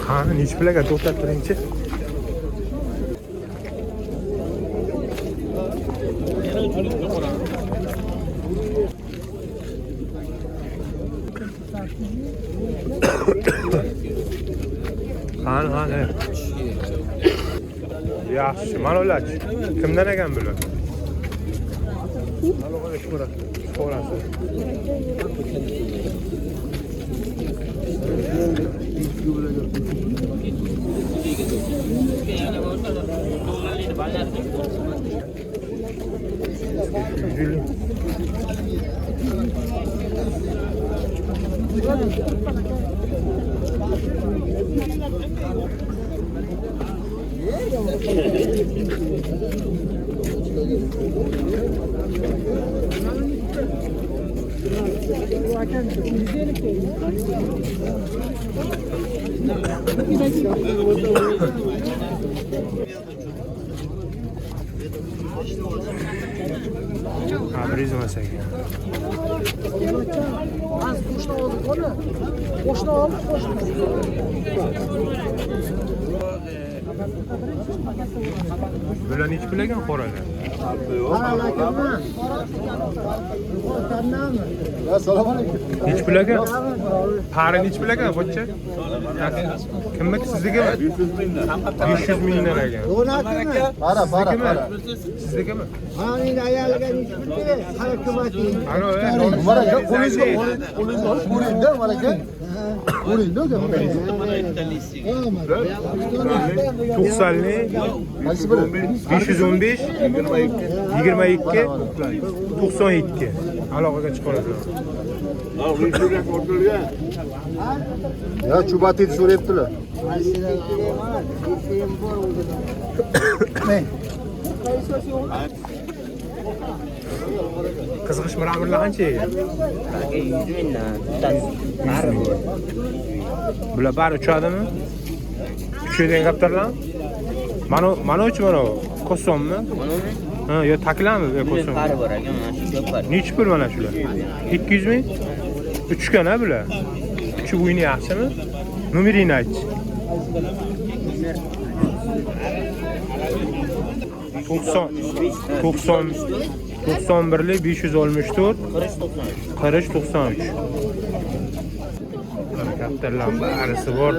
Qani nechi pulga to'xtab turingchi. Qani. Yaxshi, mana ularchi. Kimdan ekan bular? Aloqaga ko'rasiz. Abriz masaga. Az qo'shni oldik ona. Qo'shni oldik, qo'shni. Bular nechi pul ekan qoralar? Assalomu alaykum. Nechi pul ekan? Pari nechi pul ekan, bochcha? Kimniki siznikimi? 500 mingdan ekan. Donatimi? Para. Siznikimi? Ha, meni ayolga nechi pul? Harakat. Ano, Maraka qo'lingizga olib ko'ring-da, maraka. Ko'ring-da, gapni. 90li 515 22 92 aloqaga chiqarasiz. Ya chubatni so'rayaptilar. Qizg'ish miramirlar qancha ekan? 100 mingdan. Bular bari uchadimi? Uchadigan kaptarlar? Mana uch mana kosonmi? Ha, yo taklami yo koson. Pari bor ekan, mana shu ko'p pari. Nechi pul mana shular? 200 ming? Uchgan ha bular. Uchi o'yini yaxshimi? Nomeringni ayt. 91lik 564 qarish 93. Kaptarlar barisi bor.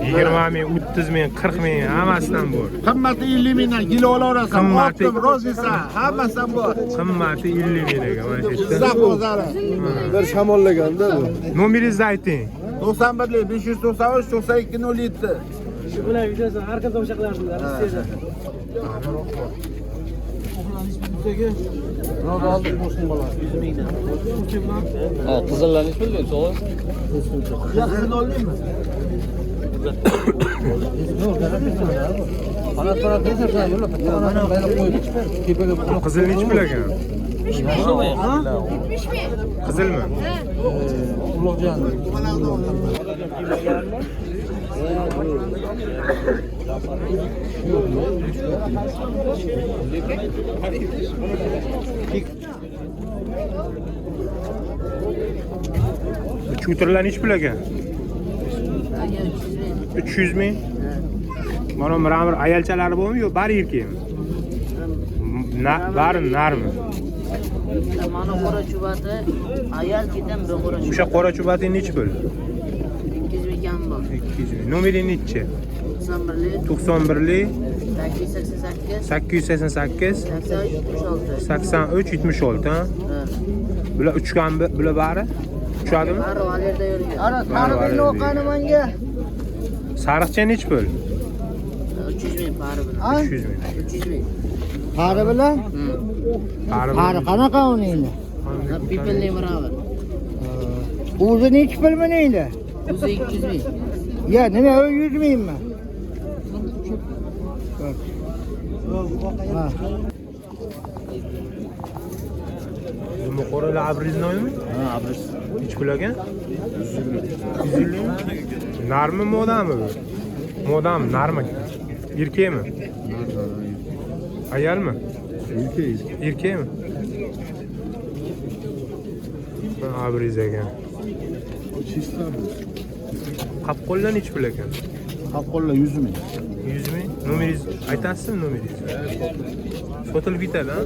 20 ming, 30 ming, 40 ming hammasidan bor. Qimmati 50 mingdan kilo olaversan. Qimmati rozisan, hammasidan bor. Qimmati 50 ming ekan mana shu yerda. Sizlar bozori. Bir shamollaganda bu. Nomeringizni ayting. 91lik 593 92 07. Shu bilan videosi har qanday o'sha qilardilar. Ha, qizillarni hech bilmaysiz, so'g'ri? Yaxshini oldingmi? Qizil nechi pul ekan? Qizilmi? Ulug'jon. Chuterlar nechi pul ekan? 300 ming. Mana miramir ayolchalari bormi yo bari erkakmi? Bari narmi? Mana qora chubati ayol ketan bir qora chubati. O'sha qora chubating nechi pul? 200 ming kam bor. 200 ming. Nomering nechi? 91lik 91lik 888 888 83 76. 83 76 ha? Bular uchgan bular bari? Uchadimi? Bari valerda yurgan. Ana, tanibingni o'qani menga. Sariqcha nechi pul? 300 ming pari bilan. 300 ming. 300 ming. Pari bilan? Pari qanaqa uningni? Pipilli baravar. O'zi nechi pul meningni? O'zi 200 ming. Ya, nima 100 mingmi? Ha. Nima qoralar abriznoymi? Ha, abriz. Nechi pul ekan? 150. Narmi modami bu? Modam narmi? Erkakmi? Ayolmi? Erkakmi? Abriz ekan. Qapqonlar nechi pul ekan? Qapqonlar 100 ming. 100 ming. Nomeringiz aytasizmi nomeringizni? Sotilib ketadi, ha?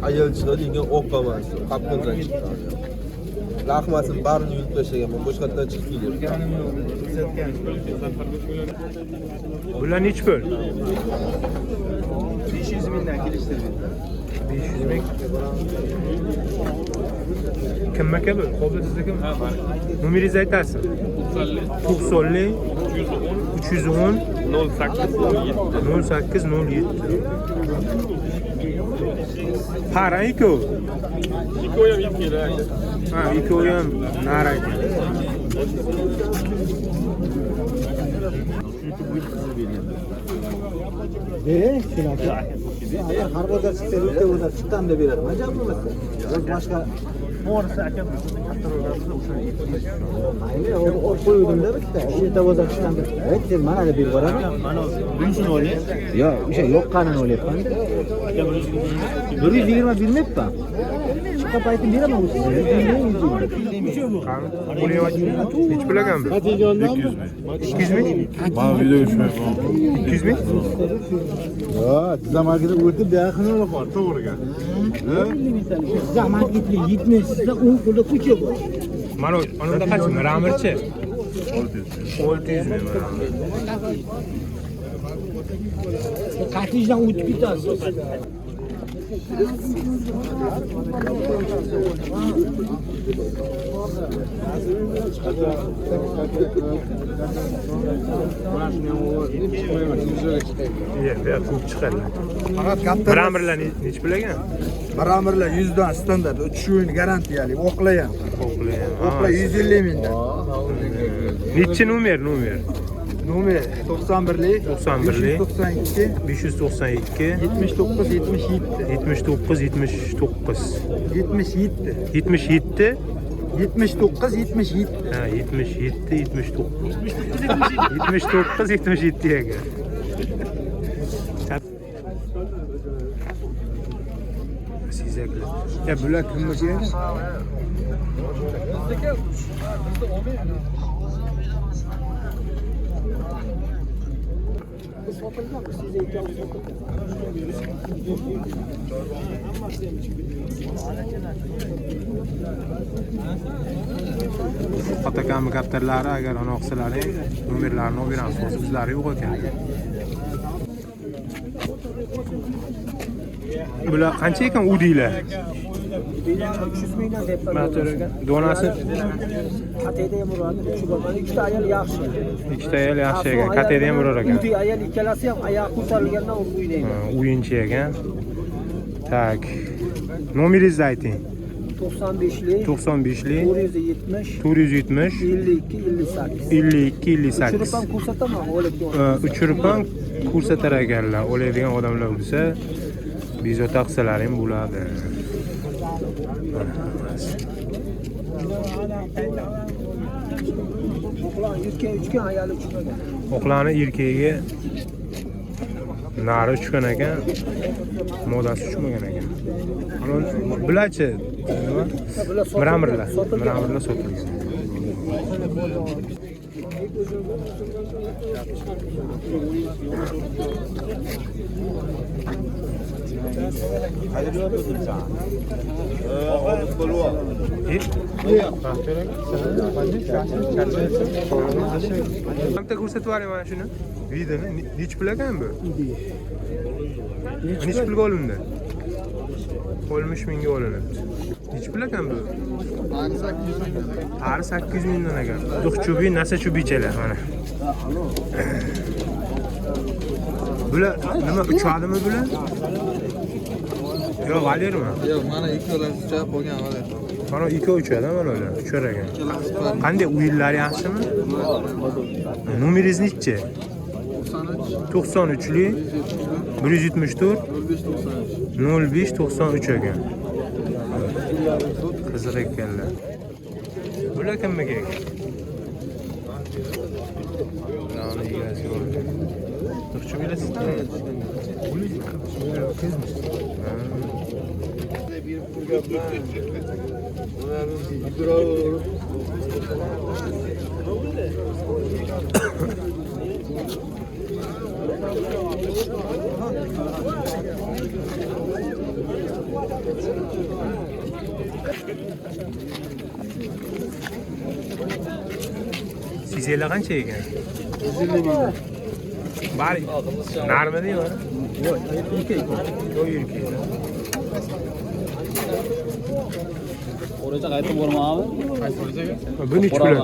Ayol chiqadiga o'qamas, qapqondan chiqqan. Lahmasini barini yulib tashlaganman, boshqatdan chiqib kelyapti. Bular nechi pul? 500 mingdan kelishtirdik. 500 ming. Kimniki bu? Qo'lda siznikimi? Nomeringizni aytasiz? 90 310 0807. Qara ikov. Ikkovi ham yeb keladi. Ha, ikkovi ham nari ekan. Har bozor chiqsa, o'ta bozor chiqqan deb beradi. Majab bo'lmasa. Boshqa To'g'risi aka mayli, o qo'ydim-da bitta. O'ta bozor chiqqan deb. Aytdim, mana deb berib boradi. mana bunisini oling. Yo'q, o'sha yo'qqanini o'ylayapman. 120 bermayapman. Chiqqan paytim beraman o'sha. 120. Buni nechi pul ekan bu? 200 ming. Mana video tushmayapman. 200 ming? Yo'q, zamargida o'tib yaqin ola qol, to'g'riga. Zahmat ketdi, 70 sizda 10 pulda ko'cha bor. Mana bunda qancha? Miramirchi? 600 ming. Qatijdan o'tib ketasiz. Ya, ko'p chiqadi. Faqat katta Miramirlar nechi pul ekan? baramirlar 100 dan standart, uchishini garantiyali, o'qlar ham. O'qlar 150 mingdan. Nechi nomer? Nomer 91lik 91lik 592 592 79 77 79 79 77 77 79 77. ha 77 79 79 77 ekan. Sizaklar. Ya bular kimniki? Fotokamera kaptarlari agar anoqsilaring nomerlarini olib beramiz. Bizlar yo'q ekan. Bular qancha ekan udiylar? 300 mingdan deb Mato'raga donasi Qatida ham uradi, uchi bor. Ikkita ayol yaxshi. ikkita ayol yaxshi ekan. Kateda ham urar ekan. Uti ayol ikkalasi ham oyoq ko'tarilgandan o'ynaydi. O'yinchi ekan. Tak. Nomeringizni ayting. 95lik 95lik 470 470 52 58. 52 58. Uchirib ham ko'rsataman, o'lib. Uchirib ham ko'rsatar ekanlar. O'laydigan odamlar bo'lsa, bezovta qilsalar ham bo'ladi. Uchgan ayol uchmagan. Oqlani erkagiga nari uchgan ekan, modasi uchmagan ekan. Bularchi nima? Miramirlar sotilgan. Qancha ko'rsatib yuboring mana shuni? Videoni nechi pul ekan bu? Nechi pulga olindi? 60 mingga olinibdi. Nechi pul ekan bu? 800 mingdan ekan. Duxchubi, nasa chubichalar mana. Bular nima uchadimi bular? Yo'q, valermi? Yo'q, mana ikkalasi uchab qolgan valer. Mana ikki uchadi mana ular, uchar ekan. Qanday o'yinlari yaxshimi? Nomeringiz nechi? 93lik 174 0593 ekan. Qiziq ekanlar. Bular kimniki ekan? egasi bor. Turkcha bilasizmi? Sizlar qancha ekan? 150 ming. Bari. Narmidimi? Yo'q, 2 ekan. Yo'q, 2 ekan. O'racha qaytib bormami? Buni ichib biladi.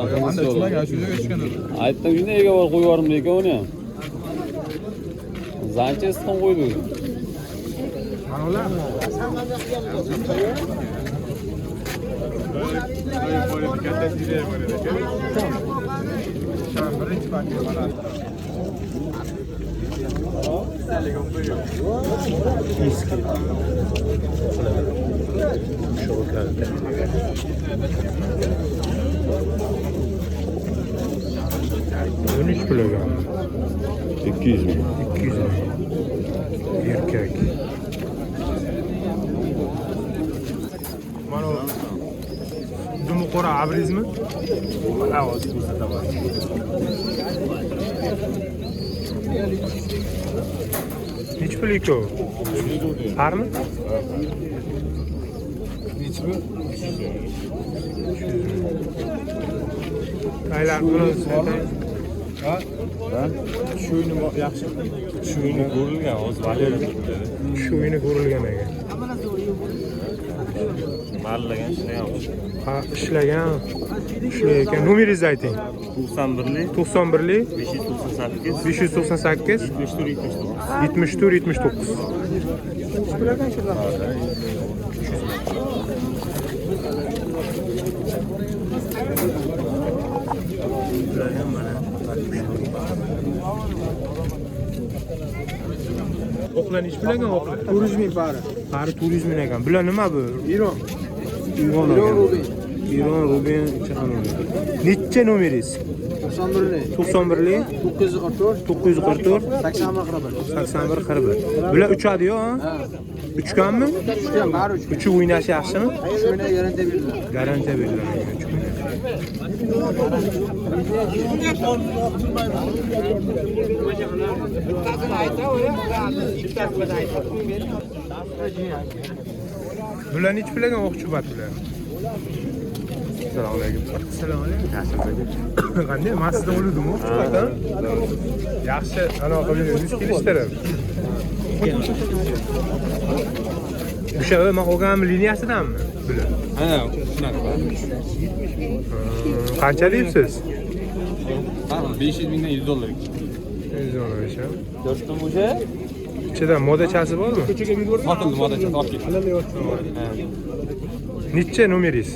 Aytdim shunday ega bor qo'yib yuborim ekan uni ham. Zancha issiqdan qo'ydi. Mana ular. Buni ichib bilagan. 200 ming. 200 ming. Erkak. Mana dumi qora abrizmi? Ha, hozir ko'rsataman. Nechi pul-ku? Harmi? Nechi pul? Aylar buni ha? Shuyni yaxshi. Shuyni ko'rilgan, hozir valyuta. Shuyni ko'rilgan ekan. Mallagan ishlagan. Ha, ishlagan. Ishlagan. Nomeringizni ayting. 91'li 91'li 598 598 74 79. Oqlan ish bilagan oqlan. 400 ming pari. Pari 400 ming ekan. Bular nima bu? Iron. Iron Rubin. Iron Rubin chaqaloq. Necha nomeringiz? 91'li 91'li 944 944 81 81 Bular uchadi-yu, ha? Uchganmi? Uchgan bari uch. Uchi o'ynash yaxshimi? Shuni garantiya beriladi. Garantiya beriladi. Bular nechi pulagan o'qchubat bular? Assalomu alaykum. Assalomu alaykum. Yaxshimisiz? Qanday? Men sizdan o'ldim o'qchubatdan. Yaxshi, anaqa yuz kelishtirib. O'sha men olgan liniyasidanmi? Bular. Ha, shunaqa. Qancha deysiz? 500 mingdan 100 dollar. 100 dollar o'sha. Do'stim o'sha Ichida modachasi bormi? Sotildi modacha olib Necha nomeringiz?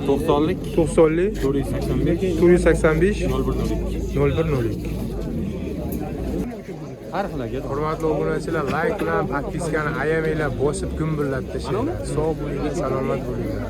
90'lik 90'li 485 485 0102. 0102. Har xil Hurmatli obunachilar, like bilan podpiskani ayamanglar, bosib gumbullab tashlaylar. Sog' bo'linglar, salomat bo'linglar.